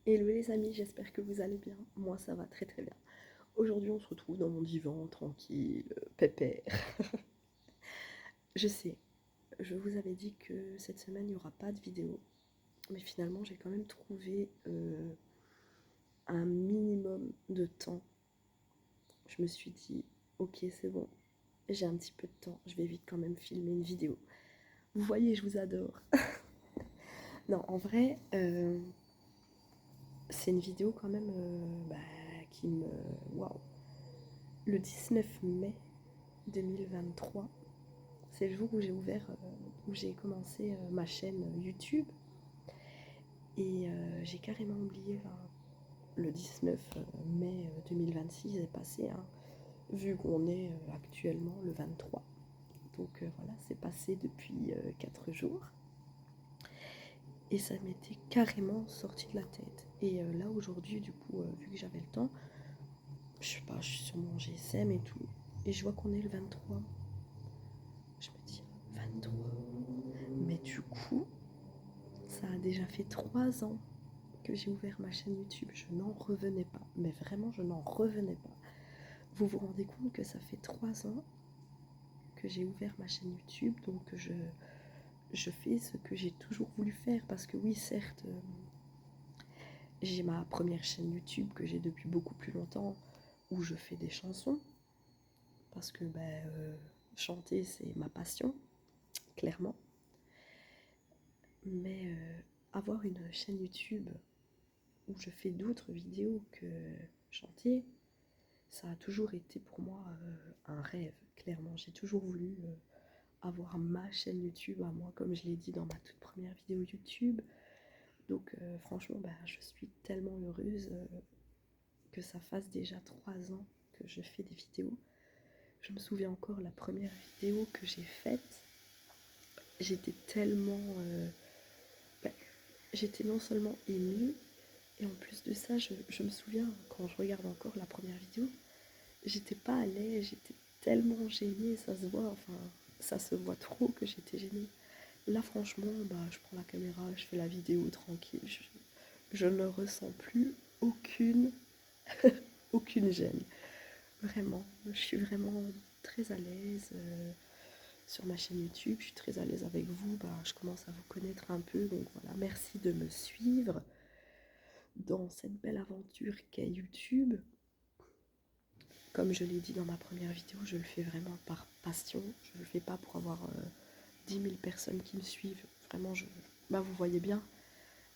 Hello les amis, j'espère que vous allez bien. Moi ça va très très bien. Aujourd'hui on se retrouve dans mon divan, tranquille, pépère. Je sais, je vous avais dit que cette semaine il n'y aura pas de vidéo. Mais finalement j'ai quand même trouvé un minimum de temps. Je me suis dit, ok c'est bon, j'ai un petit peu de temps, je vais vite quand même filmer une vidéo. Vous voyez, je vous adore. Non, en vrai, c'est une vidéo quand même qui me... Waouh. Le 19 mai 2023, c'est le jour où j'ai où j'ai commencé ma chaîne YouTube. Et j'ai carrément oublié, enfin, le 19 mai 2026 est passé, hein, vu qu'on est actuellement le 23. Donc voilà, c'est passé depuis 4 jours. Et ça m'était carrément sorti de la tête. Et là aujourd'hui, du coup, vu que j'avais le temps, je sais pas, je suis sur mon GSM et tout. Et je vois qu'on est le 23. Je me dis, 23. Mais du coup, ça a déjà fait 3 ans que j'ai ouvert ma chaîne YouTube. Je n'en revenais pas. Mais vraiment, je n'en revenais pas. Vous vous rendez compte que ça fait 3 ans que j'ai ouvert ma chaîne YouTube. Donc je fais ce que j'ai toujours voulu faire. Parce que oui, certes, j'ai ma première chaîne YouTube que j'ai depuis beaucoup plus longtemps. Où je fais des chansons. Parce que chanter, c'est ma passion. Clairement. Mais avoir une chaîne YouTube où je fais d'autres vidéos que chanter, ça a toujours été pour moi un rêve, clairement. J'ai toujours voulu avoir ma chaîne YouTube à moi, comme je l'ai dit dans ma toute première vidéo YouTube. Donc franchement, je suis tellement heureuse que ça fasse déjà 3 ans que je fais des vidéos. Je me souviens encore la première vidéo que j'ai faite. J'étais tellement... bah, j'étais non seulement émue, et en plus de ça, je me souviens, quand je regarde encore la première vidéo, j'étais pas à l'aise, j'étais tellement gênée, ça se voit, enfin, ça se voit trop que j'étais gênée. Là, franchement, je prends la caméra, je fais la vidéo tranquille, je ne ressens plus aucune, aucune gêne. Vraiment, je suis vraiment très à l'aise sur ma chaîne YouTube, je suis très à l'aise avec vous, je commence à vous connaître un peu, donc voilà, merci de me suivre dans cette belle aventure qu'est YouTube. Comme je l'ai dit dans ma première vidéo, je le fais vraiment par passion. Je ne le fais pas pour avoir 10 000 personnes qui me suivent. Vraiment, vous voyez bien,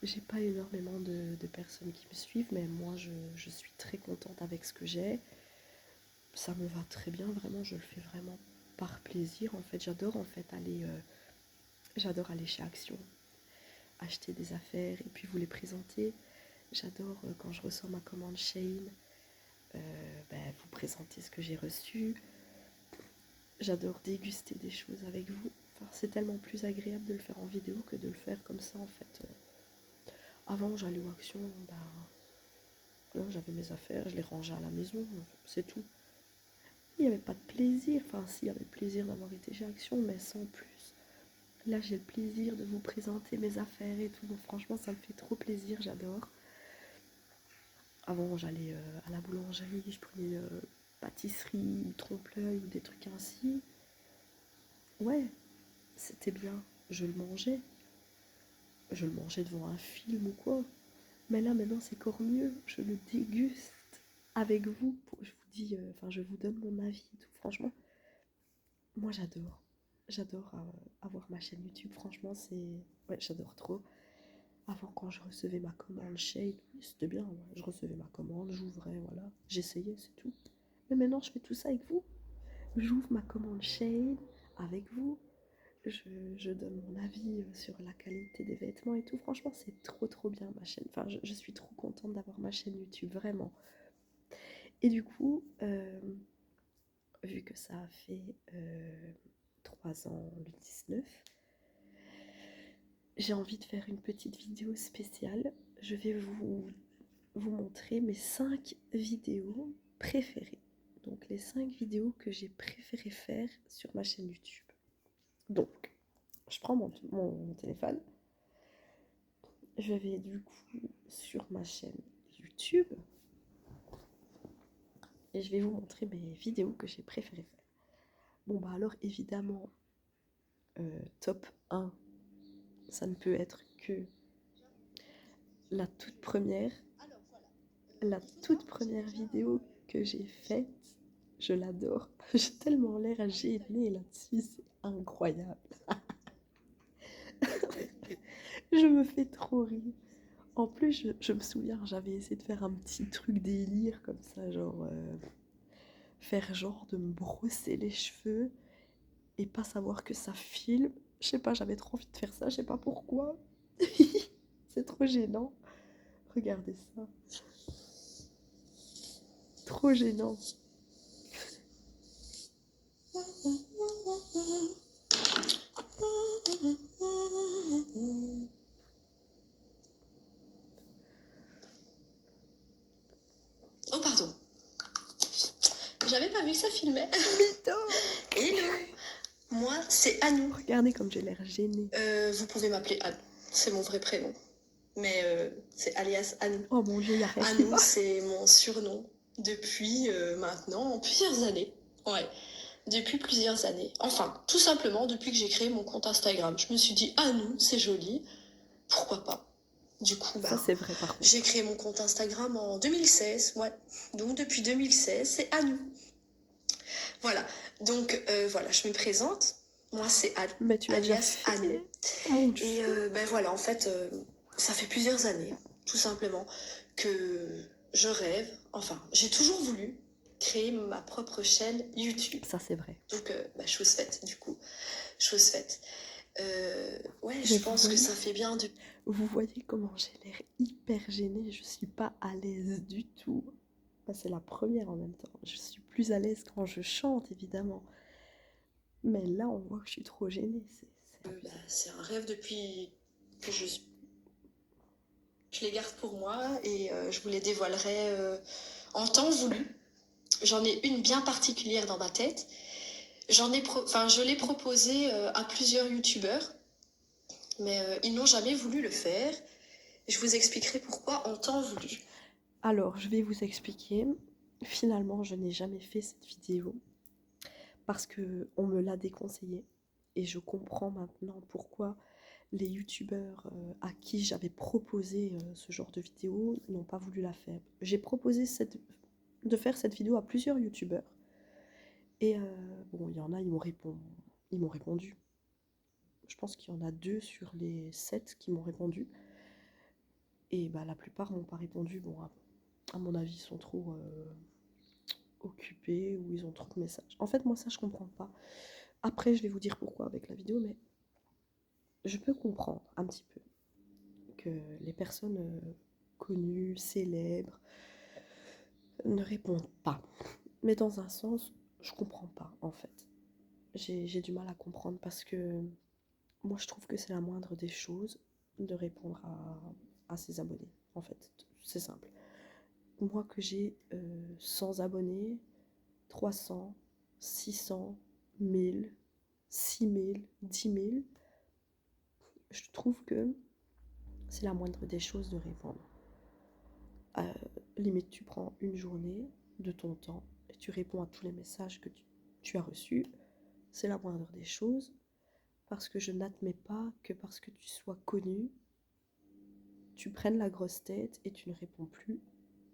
j'ai pas énormément de personnes qui me suivent, mais moi, je suis très contente avec ce que j'ai. Ça me va très bien, vraiment, je le fais vraiment par plaisir. En fait, j'adore aller chez Action, acheter des affaires et puis vous les présenter. J'adore quand je reçois ma commande Shein, vous présenter ce que j'ai reçu. J'adore déguster des choses avec vous. Enfin, c'est tellement plus agréable de le faire en vidéo que de le faire comme ça en fait. Avant j'allais aux actions, là j'avais mes affaires, je les rangeais à la maison, c'est tout. Il n'y avait pas de plaisir, enfin si, il y avait le plaisir d'avoir été chez Action, mais sans plus. Là j'ai le plaisir de vous présenter mes affaires et tout, donc franchement ça me fait trop plaisir, j'adore. Avant j'allais à la boulangerie, je prenais une pâtisserie ou trompe-l'œil ou des trucs ainsi. Ouais, c'était bien, je le mangeais. Je le mangeais devant un film ou quoi. Mais là, maintenant, c'est encore mieux. Je le déguste avec vous. Je vous dis, je vous donne mon avis et tout. Franchement, moi, j'adore. J'adore avoir ma chaîne YouTube. Franchement, c'est... Ouais, j'adore trop. Avant, quand je recevais ma commande Shade, oui, c'était bien. Ouais. Je recevais ma commande, j'ouvrais, voilà. J'essayais, c'est tout. Mais maintenant, je fais tout ça avec vous. J'ouvre ma commande Shade avec vous. Je donne mon avis sur la qualité des vêtements et tout. Franchement, c'est trop trop bien ma chaîne. Enfin, je suis trop contente d'avoir ma chaîne YouTube, vraiment. Et du coup, vu que ça a fait 3 ans le 19, j'ai envie de faire une petite vidéo spéciale. Je vais vous montrer mes 5 vidéos préférées. Donc les 5 vidéos que j'ai préféré faire sur ma chaîne YouTube. Donc, je prends mon téléphone. je vais du coup sur ma chaîne YouTube et je vais vous montrer mes vidéos que j'ai préféré faire. Bon bah alors évidemment, top 1, ça ne peut être que la toute première vidéo que j'ai faite. Je l'adore. J'ai tellement l'air gênée là-dessus, c'est incroyable. Je me fais trop rire. En plus, je me souviens, j'avais essayé de faire un petit truc délire comme ça, genre faire genre de me brosser les cheveux et pas savoir que ça filme. Je sais pas, j'avais trop envie de faire ça, je sais pas pourquoi. C'est trop gênant. Regardez ça. Trop gênant. Oh pardon. J'avais pas vu que ça filmait. Mytho. Hello. Moi, c'est Anou. Regardez comme j'ai l'air gênée. Vous pouvez m'appeler Anne. C'est mon vrai prénom. Mais c'est alias Anou. Oh mon Dieu, y a rien qui Anou, va. c'est mon surnom depuis maintenant plusieurs années. Ouais, depuis plusieurs années. Enfin, tout simplement depuis que j'ai créé mon compte Instagram. Je me suis dit, Anou, c'est joli. Pourquoi pas? Du coup, Ça c'est vrai par contre. j'ai créé mon compte Instagram en 2016. Ouais. Donc depuis 2016, c'est Anou. Voilà. Donc voilà, je me présente. Moi, c'est Anne, Mais tu l'as déjà alias fait. Anne. Mon Dieu. Et voilà, en fait, ça fait plusieurs années, tout simplement, que je rêve. Enfin, j'ai toujours voulu créer ma propre chaîne YouTube. Ça c'est vrai. Donc, chose faite, du coup. Chose faite. Ouais, Mais je vous pense que voyez, ça fait bien de... vous voyez comment j'ai l'air hyper gênée. Je suis pas à l'aise du tout. Bah, c'est la première en même temps. Je suis plus à l'aise quand je chante, évidemment. Mais là, on voit que je suis trop gênée. C'est abusé. c'est un rêve depuis que je les garde pour moi et je vous les dévoilerai en temps voulu. J'en ai une bien particulière dans ma tête. Je l'ai proposé à plusieurs youtubeurs, mais ils n'ont jamais voulu le faire. Et je vous expliquerai pourquoi en temps voulu. Alors, je vais vous expliquer. Finalement, je n'ai jamais fait cette vidéo parce que on me l'a déconseillé et je comprends maintenant pourquoi les youtubeurs à qui j'avais proposé ce genre de vidéo n'ont pas voulu la faire. J'ai proposé de faire cette vidéo à plusieurs youtubeurs et bon, il y en a, ils m'ont répondu. Je pense qu'il y en a 2 sur les 7 qui m'ont répondu. Et bah, la plupart m'ont pas répondu. Bon, à mon avis, ils sont trop occupés ou ils ont trop de messages. En fait, moi, ça, je comprends pas. Après, je vais vous dire pourquoi avec la vidéo, mais je peux comprendre un petit peu que les personnes connues, célèbres, ne répondent pas. Mais dans un sens, je comprends pas, en fait. J'ai du mal à comprendre parce que moi, je trouve que c'est la moindre des choses de répondre à ses abonnés, en fait. C'est simple. Moi que j'ai 100 abonnés, 300, 600, 1000, 6000, 10 000, je trouve que c'est la moindre des choses de répondre. Limite, tu prends une journée de ton temps et tu réponds à tous les messages que tu as reçus. C'est la moindre des choses parce que je n'admets pas que parce que tu sois connu, tu prennes la grosse tête et tu ne réponds plus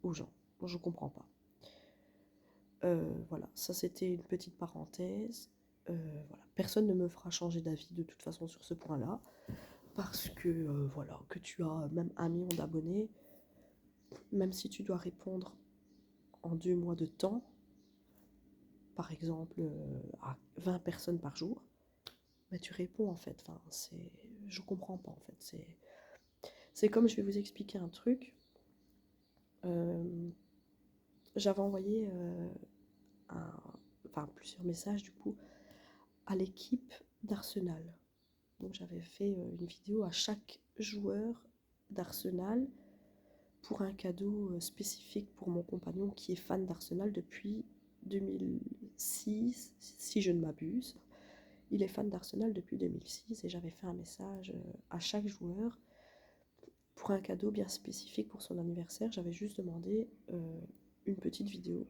aux gens. Moi, je comprends pas. Voilà, ça c'était une petite parenthèse. Voilà. Personne ne me fera changer d'avis de toute façon sur ce point-là. Parce que voilà, que tu as même 1 million d'abonnés, même si tu dois répondre en 2 mois de temps, par exemple à 20 personnes par jour, bah, tu réponds en fait. Enfin, je comprends pas en fait. C'est comme, je vais vous expliquer un truc. J'avais envoyé plusieurs messages du coup à l'équipe d'Arsenal. Donc j'avais fait une vidéo à chaque joueur d'Arsenal pour un cadeau spécifique pour mon compagnon qui est fan d'Arsenal depuis 2006, si je ne m'abuse. Il est fan d'Arsenal depuis 2006 et j'avais fait un message à chaque joueur pour un cadeau bien spécifique pour son anniversaire. J'avais juste demandé une petite vidéo,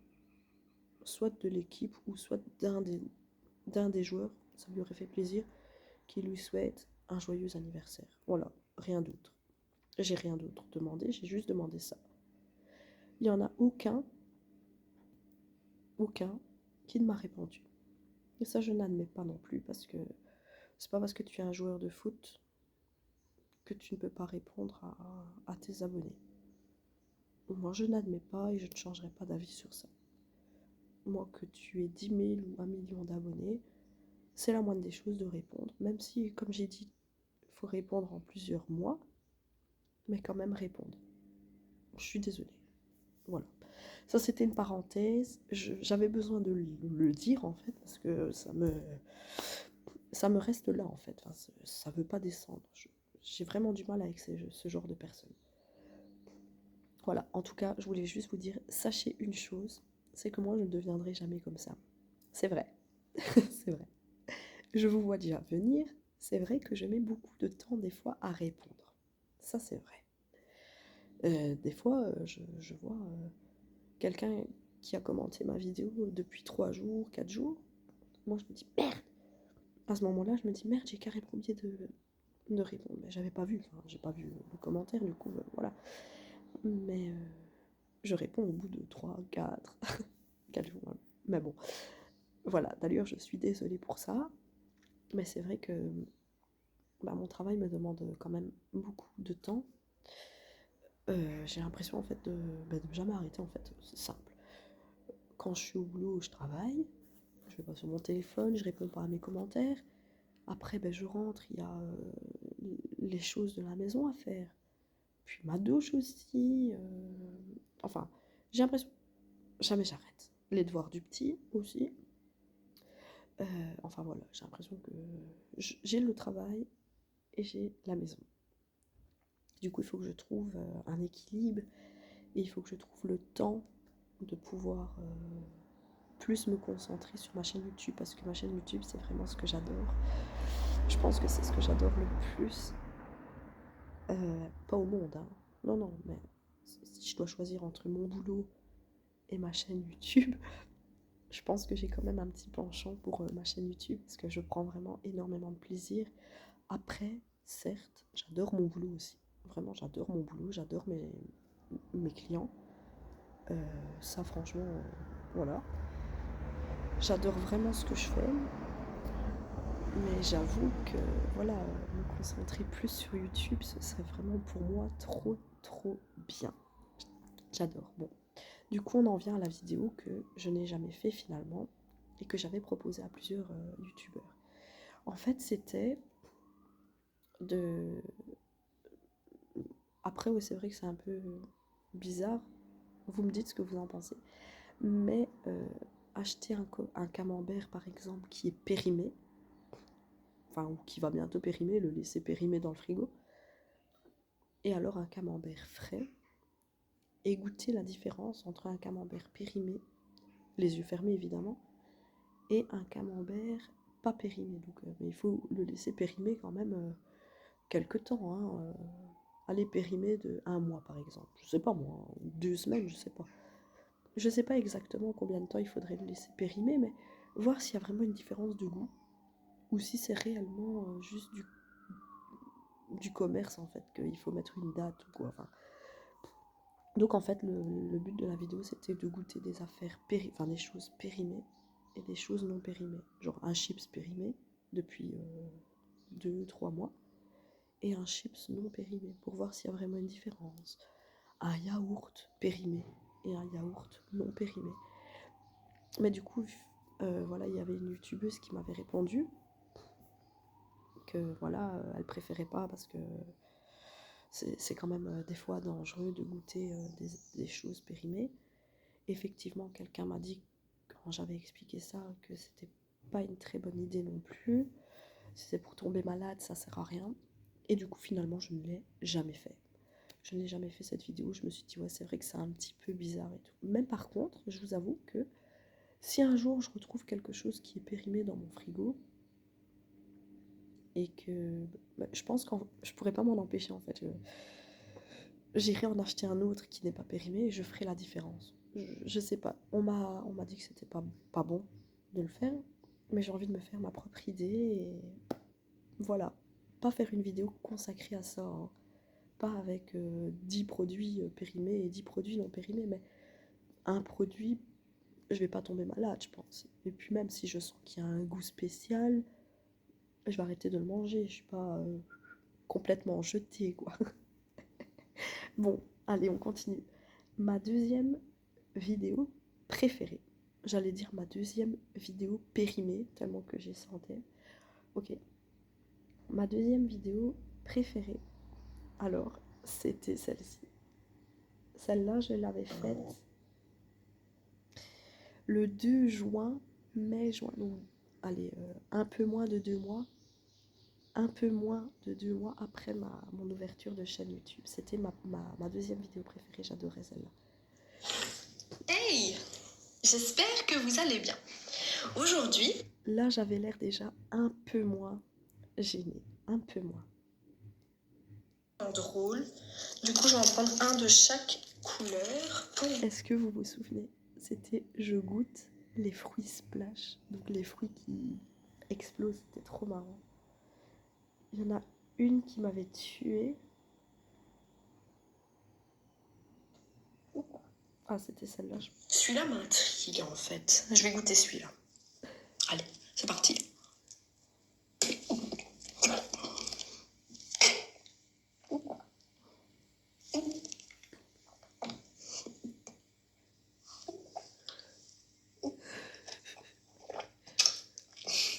soit de l'équipe ou soit d'un des joueurs, ça lui aurait fait plaisir, qui lui souhaite un joyeux anniversaire. Voilà, rien d'autre. J'ai rien d'autre demandé, j'ai juste demandé ça. Il n'y en a aucun qui ne m'a répondu. Et ça, je n'admets pas non plus, parce que c'est pas parce que tu es un joueur de foot que tu ne peux pas répondre à tes abonnés. Moi, je n'admets pas et je ne changerai pas d'avis sur ça. Moi, que tu aies 10 000 ou 1 million d'abonnés, c'est la moindre des choses de répondre. Même si, comme j'ai dit, il faut répondre en plusieurs mois, mais quand même répondre. Je suis désolée. Voilà. Ça, c'était une parenthèse. J'avais besoin de le dire, en fait, parce que ça me reste là, en fait. Enfin, ça veut pas descendre. J'ai vraiment du mal avec ce genre de personnes. Voilà, en tout cas, je voulais juste vous dire, sachez une chose, c'est que moi, je ne deviendrai jamais comme ça. C'est vrai. C'est vrai. Je vous vois déjà venir. C'est vrai que je mets beaucoup de temps, des fois, à répondre. Ça, c'est vrai. Des fois, je vois quelqu'un qui a commenté ma vidéo depuis 3 jours, 4 jours. Moi, je me dis, merde. À ce moment-là, je me dis, merde, j'ai carrément oublié de répondre. Mais j'avais pas vu, enfin, j'ai pas vu le commentaire, du coup, voilà. Mais je réponds au bout de 3, 4, 4 jours. Hein. Mais bon, voilà. D'ailleurs, je suis désolée pour ça. Mais c'est vrai que mon travail me demande quand même beaucoup de temps. J'ai l'impression en fait de jamais arrêter en fait. C'est simple. Quand je suis au boulot, je travaille. Je vais pas sur mon téléphone, je réponds pas à mes commentaires. Après, je rentre, il y a les choses de la maison à faire. Puis ma douche aussi. Enfin, j'ai l'impression jamais j'arrête. Les devoirs du petit aussi. Enfin voilà, j'ai l'impression que j'ai le travail et j'ai la maison. Du coup, il faut que je trouve un équilibre et il faut que je trouve le temps de pouvoir plus me concentrer sur ma chaîne YouTube parce que ma chaîne YouTube, c'est vraiment ce que j'adore. Je pense que c'est ce que j'adore le plus. Pas au monde, hein. Non, non, mais si je dois choisir entre mon boulot et ma chaîne YouTube, je pense que j'ai quand même un petit penchant pour ma chaîne YouTube parce que je prends vraiment énormément de plaisir. Après, certes, j'adore mon boulot aussi. Vraiment, j'adore mon boulot, j'adore mes clients. Ça, franchement, voilà. J'adore vraiment ce que je fais. Mais j'avoue que, voilà, me concentrer plus sur YouTube, ce serait vraiment pour moi trop, trop bien. J'adore. Bon. Du coup, on en vient à la vidéo que je n'ai jamais fait finalement et que j'avais proposé à plusieurs youtubeurs. En fait, c'était de... Après, oui, c'est vrai que c'est un peu bizarre. Vous me dites ce que vous en pensez. Mais acheter un camembert, par exemple, qui est périmé, enfin, ou qui va bientôt périmer, le laisser périmer dans le frigo, et alors un camembert frais, et goûter la différence entre un camembert périmé, les yeux fermés évidemment, et un camembert pas périmé. Donc mais il faut le laisser périmer quand même quelques temps. Hein, aller périmer de 1 mois par exemple. Je sais pas moi, 2 semaines, je sais pas. Je sais pas exactement combien de temps il faudrait le laisser périmer, mais voir s'il y a vraiment une différence de goût, ou si c'est réellement juste du commerce en fait, qu'il faut mettre une date ou quoi. Enfin, donc en fait, le but de la vidéo, c'était de goûter des affaires, enfin des choses périmées et des choses non périmées. Genre un chips périmé depuis 2-3 mois et un chips non périmé pour voir s'il y a vraiment une différence. Un yaourt périmé et un yaourt non périmé. Mais du coup, voilà, il y avait une youtubeuse qui m'avait répondu que voilà, elle préférait pas parce que c'est quand même des fois dangereux de goûter des choses périmées. Effectivement, quelqu'un m'a dit, quand j'avais expliqué ça, que c'était pas une très bonne idée non plus. Si c'est pour tomber malade, ça sert à rien. Et du coup, finalement, je ne l'ai jamais fait. Je n'ai jamais fait cette vidéo. Je me suis dit, ouais, c'est vrai que c'est un petit peu bizarre et tout. Même par contre, je vous avoue que si un jour je retrouve quelque chose qui est périmé dans mon frigo, et que je pense que je pourrais pas m'en empêcher en fait. j'irai en acheter un autre qui n'est pas périmé et je ferai la différence. Je sais pas, on m'a dit que c'était pas bon de le faire, mais j'ai envie de me faire ma propre idée et voilà. Pas faire une vidéo consacrée à ça, hein. Pas avec 10 produits périmés et 10 produits non périmés, mais un produit, je vais pas tomber malade, je pense. Et puis même si je sens qu'il y a un goût spécial, je vais arrêter de le manger. Je suis pas complètement jetée, quoi. Bon, allez, on continue. Ma deuxième vidéo préférée. J'allais dire ma deuxième vidéo périmée, tellement que j'ai ça en tête. Ok. Ma deuxième vidéo préférée, alors, c'était celle-ci. Celle-là, je l'avais faite le 2 juin, mai-juin. Donc, allez, un peu moins de 2 mois. Un peu moins de 2 mois après mon ouverture de chaîne YouTube. C'était ma deuxième vidéo préférée, j'adorais celle-là. Hey! J'espère que vous allez bien. Aujourd'hui, là j'avais l'air déjà un peu moins gênée, un peu moins. Drôle. Du coup, je vais en prendre un de chaque couleur. Est-ce que vous vous souvenez? C'était je goûte les fruits splash, donc les fruits qui explosent, c'était trop marrant. Il y en a une qui m'avait tuée. Ah, c'était celle-là. Celui-là m'intrigue en fait. Je vais goûter celui-là. Allez, c'est parti.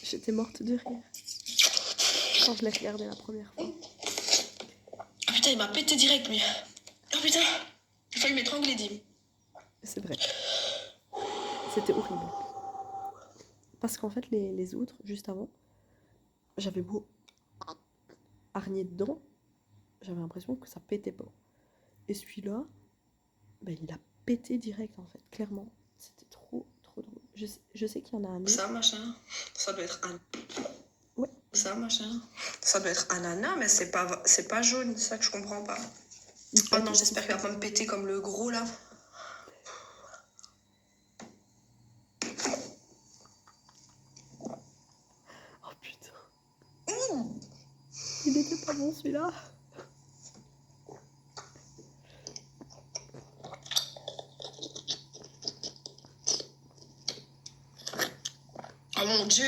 J'étais morte de rire quand je l'ai regardé la première fois. Ah putain, il m'a pété direct lui. Oh putain, il a fallu m'étrangler, Dim. C'est vrai. C'était horrible. Parce qu'en fait, les autres, juste avant, j'avais beau hargner dedans, j'avais l'impression que ça pétait pas. Et celui-là, ben, il a pété direct en fait, clairement. C'était trop, trop drôle. Je sais qu'il y en a un autre. Ça, machin, ça doit être un... Ouais. Ça, machin, ça doit être ananas, mais c'est pas jaune, c'est ça que je comprends pas. Oh non, j'espère qu'il va pas me péter comme le gros là. Oh putain. Il était pas bon celui-là. Oh mon dieu.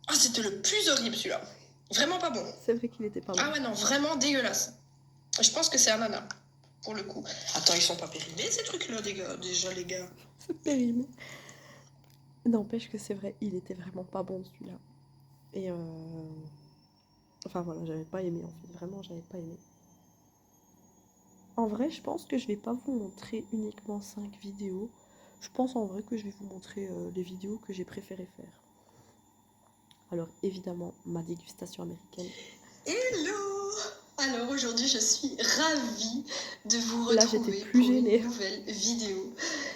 Ah, c'était le plus horrible celui-là. Vraiment pas bon. C'est vrai qu'il était pas bon. Ah ouais, non, vraiment dégueulasse. Je pense que c'est ananas, pour le coup. Attends, ils sont pas périmés ces trucs-là, déjà, les gars. C'est périmé. N'empêche que c'est vrai, il était vraiment pas bon celui-là. Et enfin voilà, j'avais pas aimé en fait. Vraiment, j'avais pas aimé. En vrai, je pense que je vais pas vous montrer uniquement 5 vidéos. Je pense en vrai que je vais vous montrer les vidéos que j'ai préféré faire. Alors évidemment, ma dégustation américaine. Hello! Alors aujourd'hui, je suis ravie de vous Là, retrouver j'étais plus pour gênée. une nouvelle vidéo.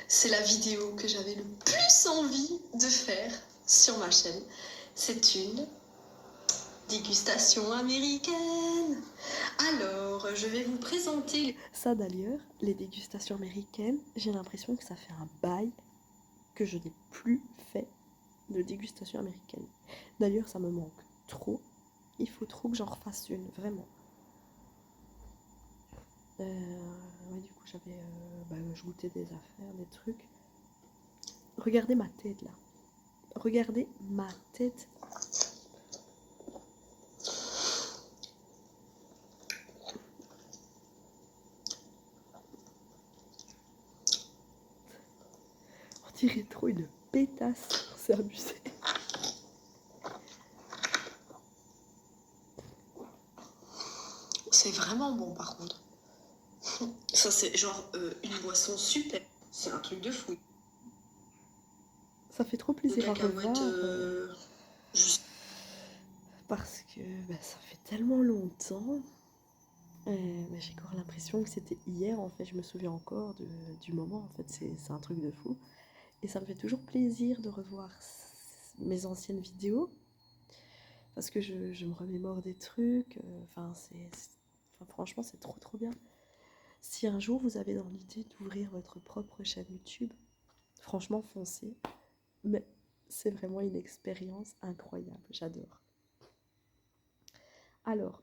C'est la vidéo que j'avais le plus envie de faire sur ma chaîne. C'est une dégustation américaine. Alors, je vais vous présenter... Ça d'ailleurs, les dégustations américaines, j'ai l'impression que ça fait un bail que je n'ai plus fait de dégustation américaine. D'ailleurs, ça me manque trop. Il faut trop que j'en refasse une, vraiment. Ouais, du coup, je goûtais des affaires, des trucs. Regardez ma tête là. Regardez ma tête. On dirait trop une pétasse. C'est abusé. C'est vraiment bon par contre. Ça c'est genre une boisson super. C'est un truc de fou. Ça fait trop plaisir à revoir. Juste... Parce que ça fait tellement longtemps. Mais j'ai encore l'impression que c'était hier en fait. Je me souviens encore du moment. En fait, c'est un truc de fou. Et ça me fait toujours plaisir de revoir mes anciennes vidéos. Parce que je me remémore des trucs. Enfin, franchement, c'est trop trop bien. Si un jour vous avez dans l'idée d'ouvrir votre propre chaîne YouTube, franchement foncez. Mais c'est vraiment une expérience incroyable, j'adore. Alors,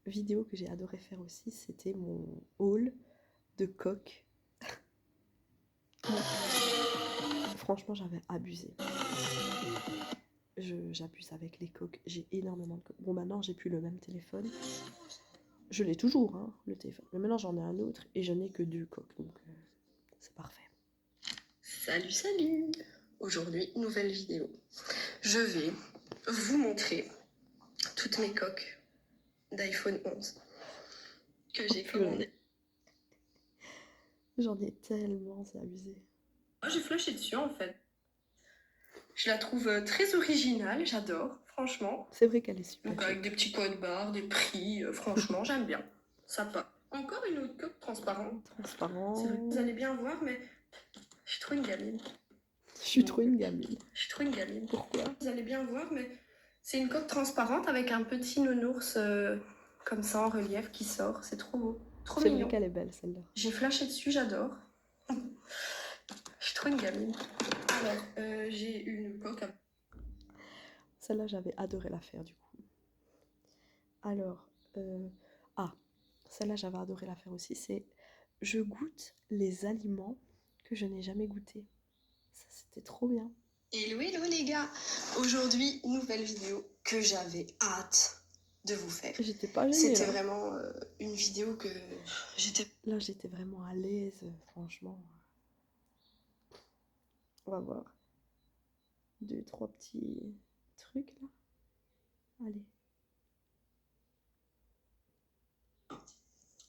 vidéo que j'ai adoré faire aussi, c'était mon haul de coques. Franchement, j'avais abusé. J'abuse avec les coques, j'ai énormément de coques. Bon, maintenant, j'ai plus le même téléphone. Je l'ai toujours, hein, le téléphone. Mais maintenant, j'en ai un autre et je n'ai que 2 coques, donc c'est parfait. Salut, salut! Aujourd'hui, nouvelle vidéo. Je vais vous montrer toutes mes coques d'iPhone 11 que j'ai commandées. J'en ai tellement, c'est abusé. Moi, j'ai flashé dessus en fait. Je la trouve très originale, j'adore, franchement. C'est vrai qu'elle est super. Donc avec des petits codes barres, des prix, franchement, j'aime bien. Sympa. Encore une autre coque transparente. Transparent. Vous allez bien voir, mais je suis trop une gamine. Je suis trop une gamine. Je suis trop une gamine. Pourquoi? Vous allez bien voir, mais c'est une coque transparente avec un petit nounours comme ça en relief qui sort. C'est trop beau. Trop C'est mignon. vrai qu'elle est belle celle-là. J'ai flashé dessus, j'adore. Je suis trop une gamine. Alors, j'ai une coque à... Celle-là, j'avais adoré la faire du coup. Alors, celle-là, j'avais adoré la faire aussi. C'est je goûte les aliments que je n'ai jamais goûtés. Ça, c'était trop bien. Hello, hello les gars. Aujourd'hui, nouvelle vidéo que j'avais hâte de vous faire. J'étais pas gênée. C'était là. vraiment une vidéo que j'étais... Là, j'étais vraiment à l'aise, franchement. On va voir. 2, 3 petits trucs là. Allez.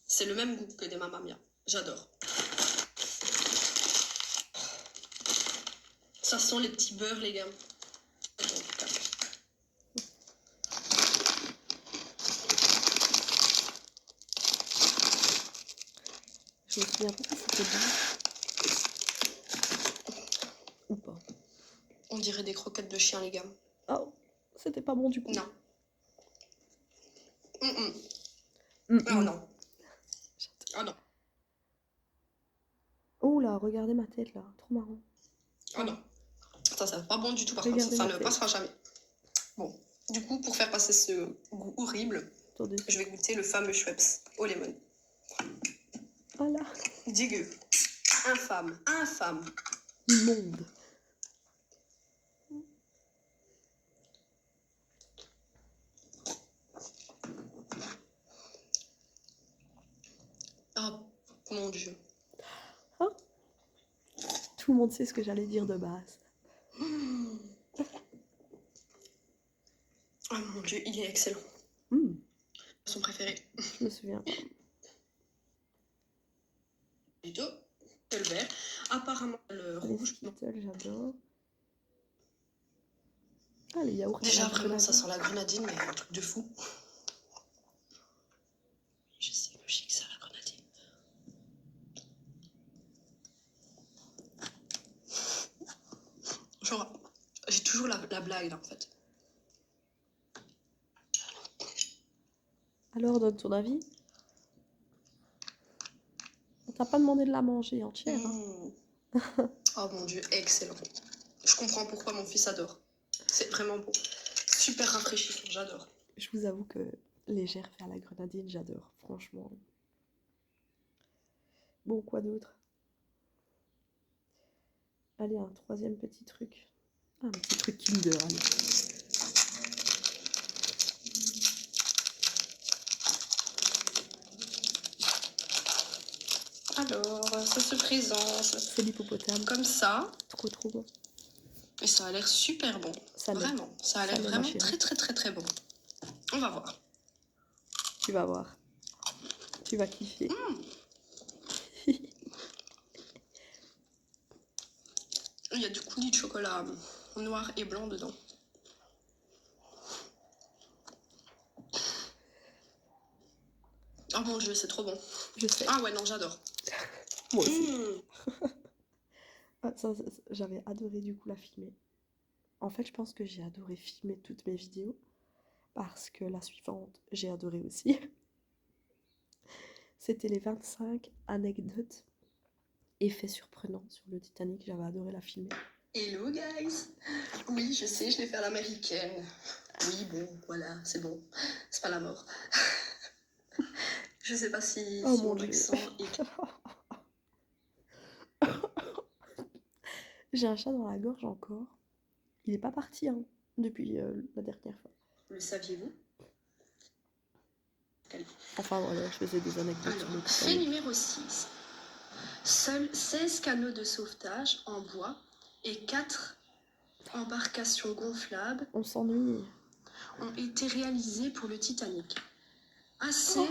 C'est le même goût que des Mamma Mia. J'adore. Ça sent les petits beurres, les gars. Je me souviens pas si c'était bon. Ou pas. On dirait des croquettes de chien, les gars. Oh, c'était pas bon du coup. Non. Mm-mm. Oh non. Oh non. Oh là, regardez ma tête là, trop marrant. Oh non. Ça c'est pas bon du tout par Regardez contre, ça ma ne tête. passera jamais. Bon, du coup, pour faire passer ce goût horrible, Attendez. je vais goûter le fameux Schweppes au lemon. Ah là. Dégueu. Infâme, infâme. Immonde. Oh mon dieu. Hein? Tout le monde sait ce que j'allais dire de base. Oh mon dieu, il est excellent. Son préféré. Je me souviens pas. Plutôt le vert. Apparemment le Les rouge. Skittles, j'adore. Ah, les yaourts. Déjà vraiment ça sent la grenadine, mais un truc de fou. Je sais le chic ça la grenadine. Genre, j'ai toujours la blague là en fait. Alors, donne ton avis. On t'a pas demandé de la manger entière. Hein. Oh mon dieu, excellent. Je comprends pourquoi mon fils adore. C'est vraiment beau. Super rafraîchissant, j'adore. Je vous avoue que légère faire la grenadine, j'adore, franchement. Bon, quoi d'autre? Allez, un troisième petit truc. Ah, un petit truc Kinder, allez. Alors, ça se présente. C'est l'hippopotame. Comme ça. Trop bon. Et ça a l'air super bon. Ça vraiment. Ça a l'air vraiment très bon. On va voir. Tu vas voir. Tu vas kiffer. Il y a du coulis de chocolat noir et blanc dedans. Oh mon dieu, c'est trop bon. Je sais. Ah ouais, non, j'adore. Moi aussi. J'avais adoré du coup la filmer. En fait, je pense que j'ai adoré filmer toutes mes vidéos. Parce que la suivante, j'ai adoré aussi. C'était les 25 anecdotes et faits surprenants sur le Titanic. J'avais adoré la filmer. Hello guys! Oui, je sais, je l'ai fait à l'américaine. Oui, bon, voilà, c'est bon. C'est pas la mort. Je sais pas si Oh mon mon Dieu. accent est... J'ai un chat dans la gorge encore. Il n'est pas parti hein, depuis la dernière fois. Le saviez-vous? Enfin voilà, je faisais des anecdotes sur le Alors, fait Titanic. numéro 6. Seuls 16 canots de sauvetage en bois et 4 embarcations gonflables On s'ennuie. ont été réalisés pour le Titanic. Assez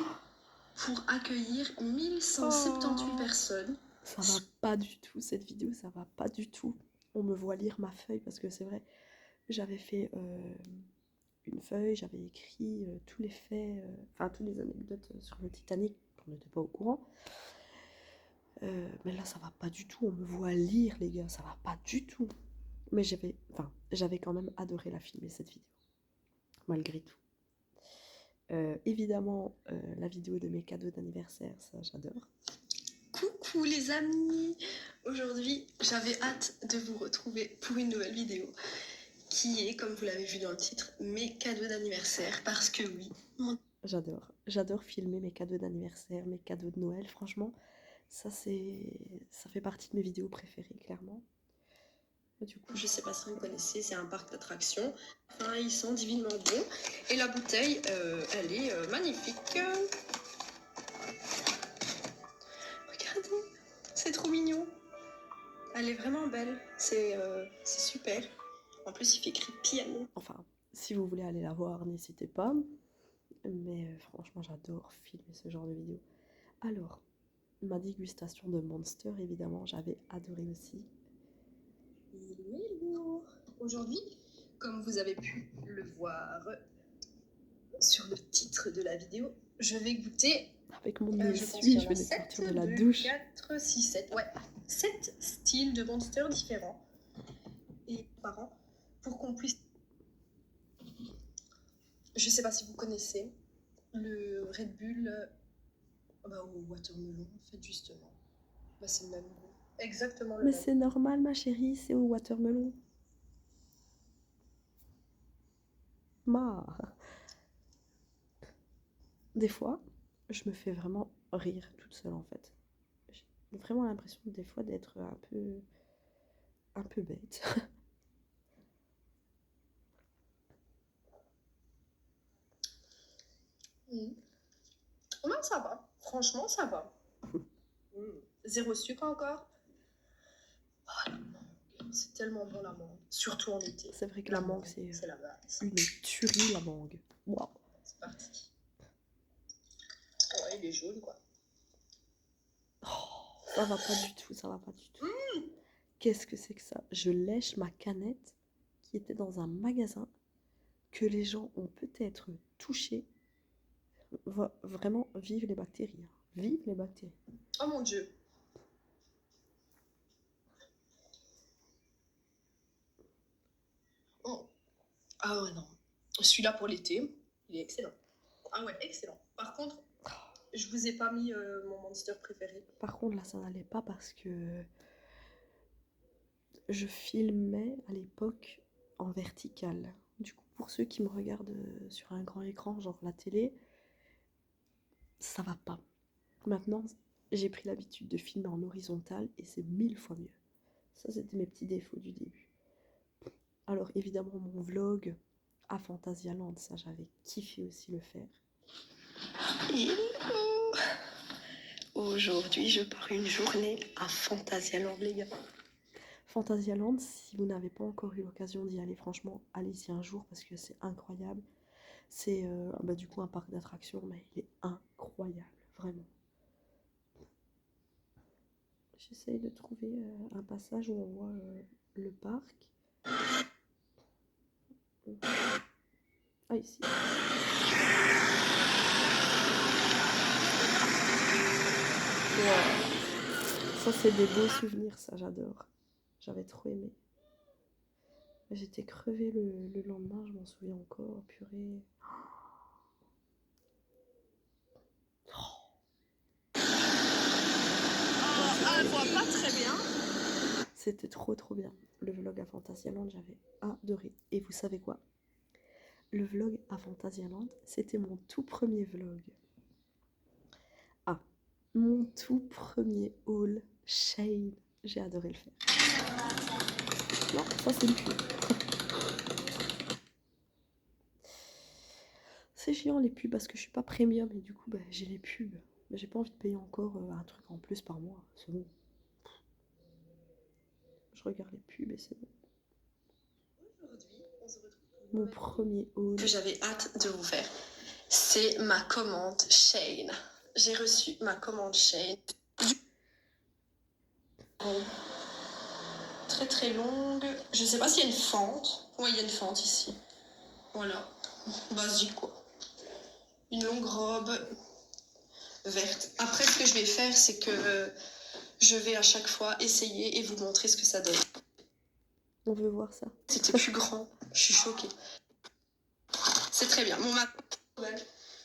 pour accueillir 1178 personnes. Ça va pas du tout cette vidéo, ça va pas du tout. On me voit lire ma feuille parce que c'est vrai, j'avais fait une feuille, j'avais écrit tous les faits, enfin tous les anecdotes sur le Titanic, on n'était pas au courant. Mais là ça va pas du tout, on me voit lire les gars, ça va pas du tout. Mais j'avais quand même adoré la filmer cette vidéo, malgré tout. Évidemment, la vidéo de mes cadeaux d'anniversaire, ça j'adore. Coucou les amis! Aujourd'hui, j'avais hâte de vous retrouver pour une nouvelle vidéo qui est, comme vous l'avez vu dans le titre, mes cadeaux d'anniversaire. Parce que oui, J'adore filmer mes cadeaux d'anniversaire, mes cadeaux de Noël. Franchement, ça fait partie de mes vidéos préférées, clairement. Du coup, je sais pas si vous connaissez, c'est un parc d'attractions. Enfin, ils sont divinement bons. Et la bouteille, elle est magnifique. Regardez, c'est trop mignon. Elle est vraiment belle. C'est super. En plus, il fait écrit piano. enfin, si vous voulez aller la voir, n'hésitez pas. Mais franchement, j'adore filmer ce genre de vidéos. Alors, ma dégustation de Monster, évidemment, j'avais adoré aussi. Hello. Aujourd'hui, comme vous avez pu le voir sur le titre de la vidéo, je vais goûter. Avec mon Je pense essuie, qu'il y je en a venais de 7, sortir de la douche. 4, 6, 7. Ouais, 7 styles de Monster différents. Et par an, pour qu'on puisse. Je sais pas si vous connaissez le Red Bull au watermelon, en fait, justement. C'est le même goût. Exactement le Mais même. c'est normal, ma chérie, c'est au watermelon. Ma. Des fois, je me fais vraiment rire toute seule en fait. J'ai vraiment l'impression des fois d'être un peu bête. Ouais, ça va. Franchement, ça va. Zéro sucre encore. Oh, la mangue. C'est tellement bon la mangue. Surtout en été. C'est vrai que la mangue, c'est la base. une tuerie, la mangue. Waouh. C'est parti. Ouais, il est jaune quoi. Oh, ça va pas du tout, ça va pas du tout. Qu'est-ce que c'est que ça? Je lèche ma canette qui était dans un magasin que les gens ont peut-être touché. Vraiment, vive les bactéries. Hein. Vive les bactéries. Oh mon dieu. Oh. Ah ouais, non. Celui-là pour l'été, il est excellent. Ah ouais, excellent. Par contre, je vous ai pas mis mon monster préféré. Par contre, là, ça n'allait pas parce que je filmais à l'époque en vertical. Du coup, pour ceux qui me regardent sur un grand écran, genre la télé, ça va pas. Maintenant, j'ai pris l'habitude de filmer en horizontal et c'est 1000 fois mieux. Ça, c'était mes petits défauts du début. Alors, évidemment, mon vlog à Phantasialand, ça, j'avais kiffé aussi le faire. Hello. Aujourd'hui, je pars une journée à Phantasialand, les gars. Phantasialand, si vous n'avez pas encore eu l'occasion d'y aller, franchement, allez-y un jour parce que c'est incroyable. C'est du coup un parc d'attractions, mais il est incroyable, vraiment. J'essaye de trouver un passage où on voit le parc. Ah, ici. Wow. Ça, c'est des beaux souvenirs, ça, j'adore. J'avais trop aimé. J'étais crevée le lendemain, je m'en souviens encore, purée. voit pas très bien. C'était trop bien. Le vlog à Fantasyland, j'avais adoré. Et vous savez quoi? Le vlog à Fantasyland, c'était mon tout premier vlog. Ah, mon tout premier haul Shane. J'ai adoré le faire. Non, ça c'est une pub. C'est chiant les pubs parce que je suis pas premium et du coup bah, j'ai les pubs. Mais j'ai pas envie de payer encore un truc en plus par mois. C'est bon. Je regarde les pubs et c'est bon. Mon premier haul. Que j'avais hâte de vous faire. C'est ma commande Shane. J'ai reçu ma commande Shane. Bon. Très très longue. Je sais pas s'il y a une fente. Ouais, il y a une fente ici. Voilà. Basique quoi. Une longue robe verte. Après, ce que je vais faire, c'est que je vais à chaque fois essayer et vous montrer ce que ça donne. On veut voir ça. C'était plus grand. Je suis choquée. C'est très bien. Mon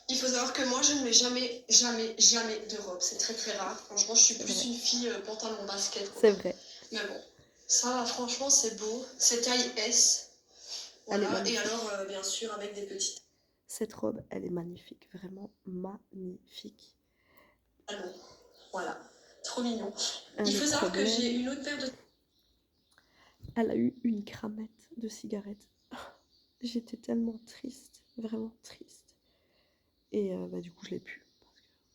il faut savoir que moi, je ne mets jamais de robe. C'est très très rare. Franchement, je suis plus une fille pantalon basket. C'est vrai. Mais bon, ça, franchement, c'est beau. C'est taille S. Voilà. Et alors, bien sûr, avec des petites. Cette robe, elle est magnifique. Vraiment magnifique. Alors, voilà. Trop mignon. Il faut savoir que j'ai une autre paire de... Elle a eu une cramette de cigarette. J'étais tellement triste. Vraiment triste. Et bah, du coup, je l'ai pu.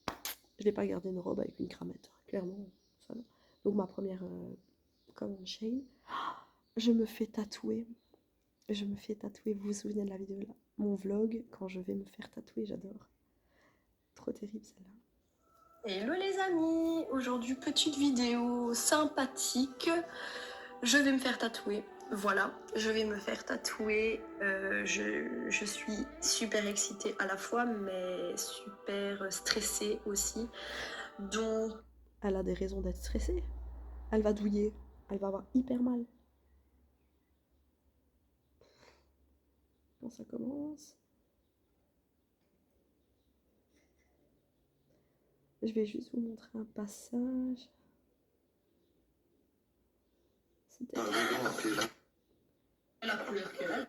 Parce que je n'ai pas gardé une robe avec une cramette. Clairement, ça non. Donc ma première commande Shane. Je me fais tatouer. Je me fais tatouer. Vous vous souvenez de la vidéo là? Mon vlog, quand je vais me faire tatouer, j'adore. Trop terrible celle-là. Hello les amis. Aujourd'hui, petite vidéo sympathique. Je vais me faire tatouer. Voilà, je vais me faire tatouer. Je suis super excitée à la fois, mais super stressée aussi. Donc, elle a des raisons d'être stressée. Elle va douiller. Elle va avoir hyper mal. Quand ça commence. Je vais juste vous montrer un passage. C'était... la couleur qu'elle a.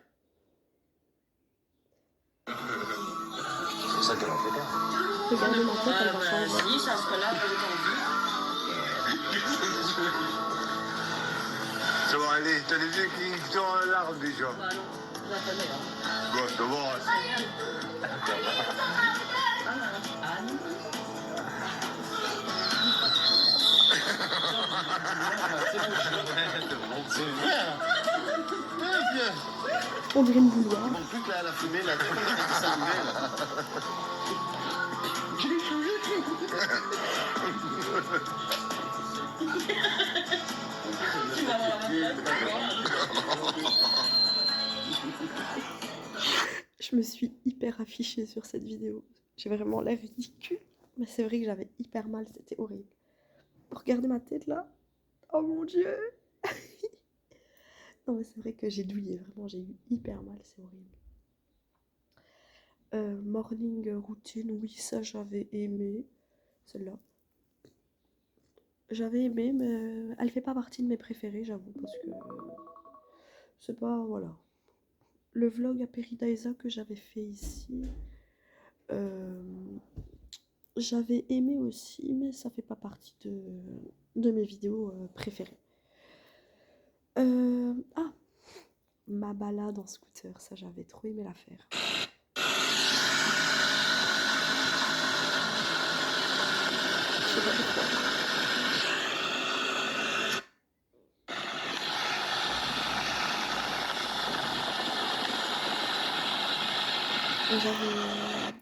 C'est ça qu'elle en fait pas. Regardez ma tête, elle va changer. Si, ça serait là, elle est tendue. Ça va aller, t'as les yeux qui sont en larmes déjà. Bah non, je la connais, hein. Bon, ça va. Ah non. C'est bien. On dirait une bouilloire. Il manque plus que la fumée, la fumée qui s'allumait, là. Je me suis hyper affichée sur cette vidéo. J'ai vraiment l'air ridicule. Mais c'est vrai que j'avais hyper mal, c'était horrible. Regardez ma tête là. Oh mon dieu. Non mais c'est vrai que j'ai douillé, vraiment j'ai eu hyper mal, c'est horrible. Morning routine, oui ça j'avais aimé. Celle-là. J'avais aimé mais elle fait pas partie de mes préférés j'avoue parce que c'est pas, voilà. Le vlog à Peridaisa que j'avais fait ici, j'avais aimé aussi, mais ça fait pas partie de mes vidéos préférées. Ah, ma balade en scooter, ça j'avais trop aimé la faire. Je sais pas pourquoi.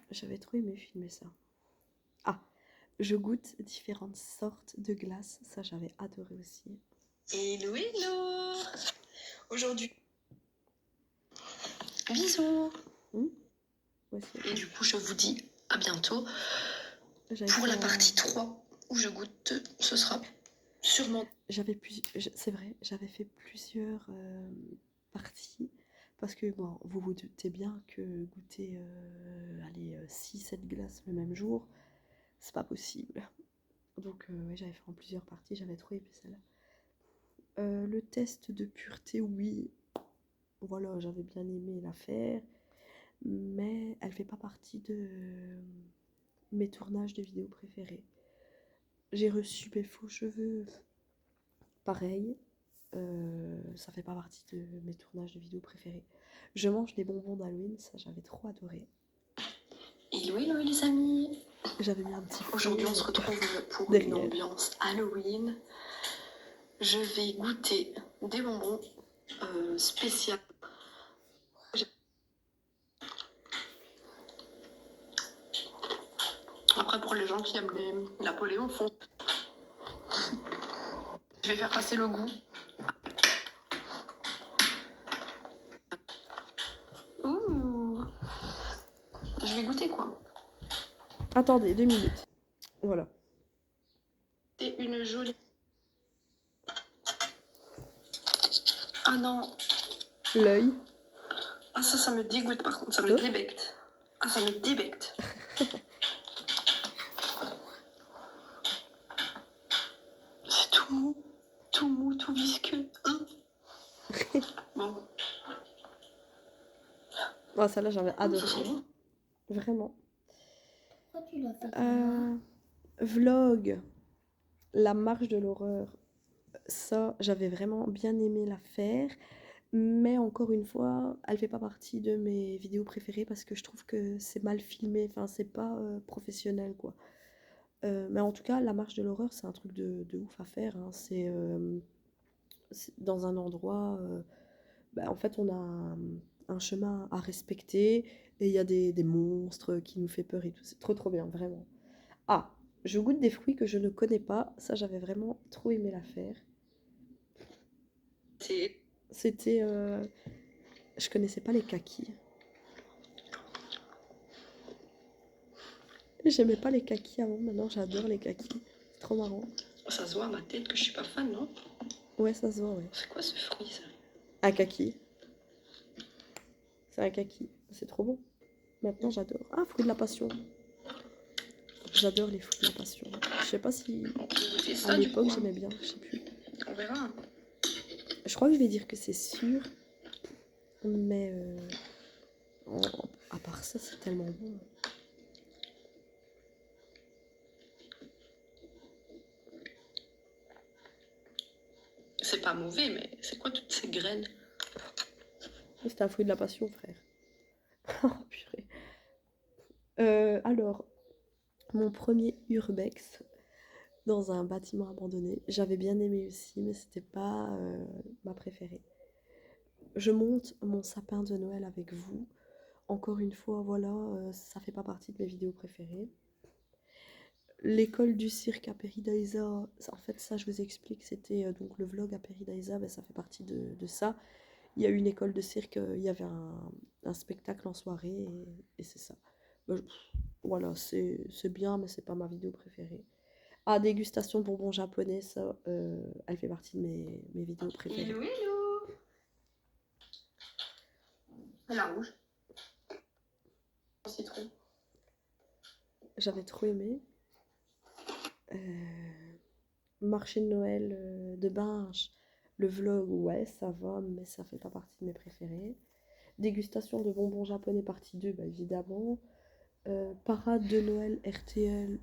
J'avais trop aimé filmer ça. Ah, je goûte différentes sortes de glaces, ça j'avais adoré aussi. Hello, hello. Aujourd'hui, bisous. Et du coup, je vous dis à bientôt pour la partie 3 où je goûte. Ce sera sûrement... C'est vrai, j'avais fait plusieurs parties parce que bon, vous vous doutez bien que goûter 6-7 glaces le même jour, c'est pas possible. Donc ouais, j'avais fait en plusieurs parties, j'avais trop aimé celle-là. Le test de pureté, oui, voilà, j'avais bien aimé la faire, mais elle fait pas partie de mes tournages de vidéos préférés. J'ai reçu mes faux cheveux, pareil, ça fait pas partie de mes tournages de vidéos préférés. Je mange des bonbons d'Halloween, ça j'avais trop adoré. Hello, hello les amis. J'avais mis un petit feu Aujourd'hui, on se retrouve pour une derrière. ambiance Halloween. Je vais goûter des bonbons spéciaux. Après, pour les gens qui aiment les Napoléon, font. Je vais faire passer le goût. Ouh. Je vais goûter quoi? Attendez, 2 minutes. Voilà. C'est une jolie. Ah non. L'œil. Ah ça me dégoûte par contre, ça me débecte. Ah ça me débecte. C'est tout mou, tout visqueux. Hein. Bon. Ah, celle-là, j'avais adoré. Vraiment. Pourquoi tu l'as fait Vlog, la marche de l'horreur. Ça, j'avais vraiment bien aimé la faire. Mais encore une fois, elle fait pas partie de mes vidéos préférées parce que je trouve que c'est mal filmé. Enfin, c'est pas professionnel, quoi. Mais en tout cas, la marche de l'horreur, c'est un truc de ouf à faire, hein. C'est dans un endroit... en fait, on a un chemin à respecter et il y a des monstres qui nous fait peur et tout. C'est trop trop bien, vraiment. Ah, je goûte des fruits que je ne connais pas. Ça, j'avais vraiment trop aimé la faire. C'était... je connaissais pas les kakis. J'aimais pas les kakis avant, maintenant j'adore les kakis. C'est trop marrant. Ça se voit à ma tête que je suis pas fan, non? Ouais, ça se voit, ouais. C'est quoi ce fruit ça? Un kaki. C'est un kaki. C'est trop bon. Maintenant j'adore. Ah, fruit de la passion. J'adore les fruits de la passion. Je sais pas si Ça, à du l'époque coup, hein. j'aimais bien, je sais plus. On verra. Je crois que je vais dire que c'est sûr. Mais à part ça, c'est tellement bon. C'est pas mauvais, mais c'est quoi toutes ces graines? C'est un fruit de la passion, frère. Oh, purée. Alors, mon premier urbex dans un bâtiment abandonné. J'avais bien aimé aussi, mais c'était pas ma préférée. Je monte mon sapin de Noël avec vous. Encore une fois, voilà, ça fait pas partie de mes vidéos préférées. L'école du cirque à Peridaisa, en fait ça je vous explique, c'était donc le vlog à Peridaisa, ça fait partie de ça. Il y a une école de cirque, il y avait un spectacle en soirée et c'est ça. Voilà, c'est bien, mais c'est pas ma vidéo préférée. Ah, dégustation de bonbons japonais, ça, elle fait partie de mes vidéos préférées. Hello, hello. La rouge. Citron. J'avais trop aimé. Marché de Noël de Binge, le vlog, ouais, ça va, mais ça fait pas partie de mes préférés. Dégustation de bonbons japonais partie 2, bah, évidemment. Parade de Noël RTL.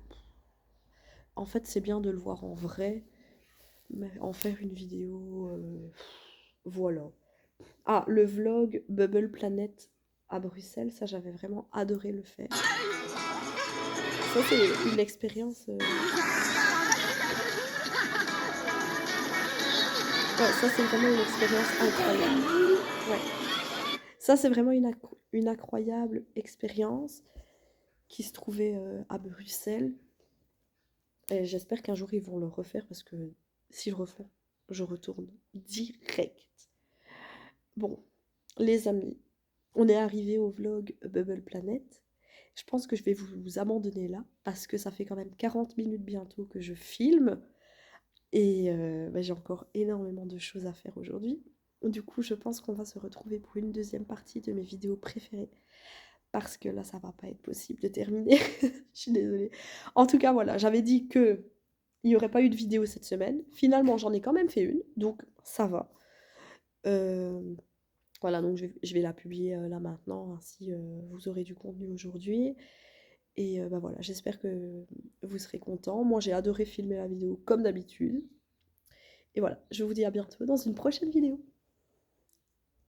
En fait, c'est bien de le voir en vrai, mais en faire une vidéo, voilà. Ah, le vlog Bubble Planet à Bruxelles, ça j'avais vraiment adoré le faire. Ça c'est une expérience... Ouais, ça c'est vraiment une expérience incroyable. Ouais. Ça c'est vraiment une incroyable expérience qui se trouvait à Bruxelles. Et j'espère qu'un jour ils vont le refaire parce que s'ils le refont, je retourne direct. Bon, les amis, on est arrivé au vlog Bubble Planet. Je pense que je vais vous abandonner là parce que ça fait quand même 40 minutes bientôt que je filme. Et j'ai encore énormément de choses à faire aujourd'hui. Du coup, je pense qu'on va se retrouver pour une deuxième partie de mes vidéos préférées. Parce que là, ça va pas être possible de terminer. Je suis désolée. En tout cas, voilà, j'avais dit que il n'y aurait pas eu de vidéo cette semaine. Finalement, j'en ai quand même fait une, donc ça va. Voilà, donc je vais la publier là maintenant, ainsi vous aurez du contenu aujourd'hui. Et bah voilà, j'espère que vous serez contents. Moi, j'ai adoré filmer la vidéo comme d'habitude. Et voilà, je vous dis à bientôt dans une prochaine vidéo.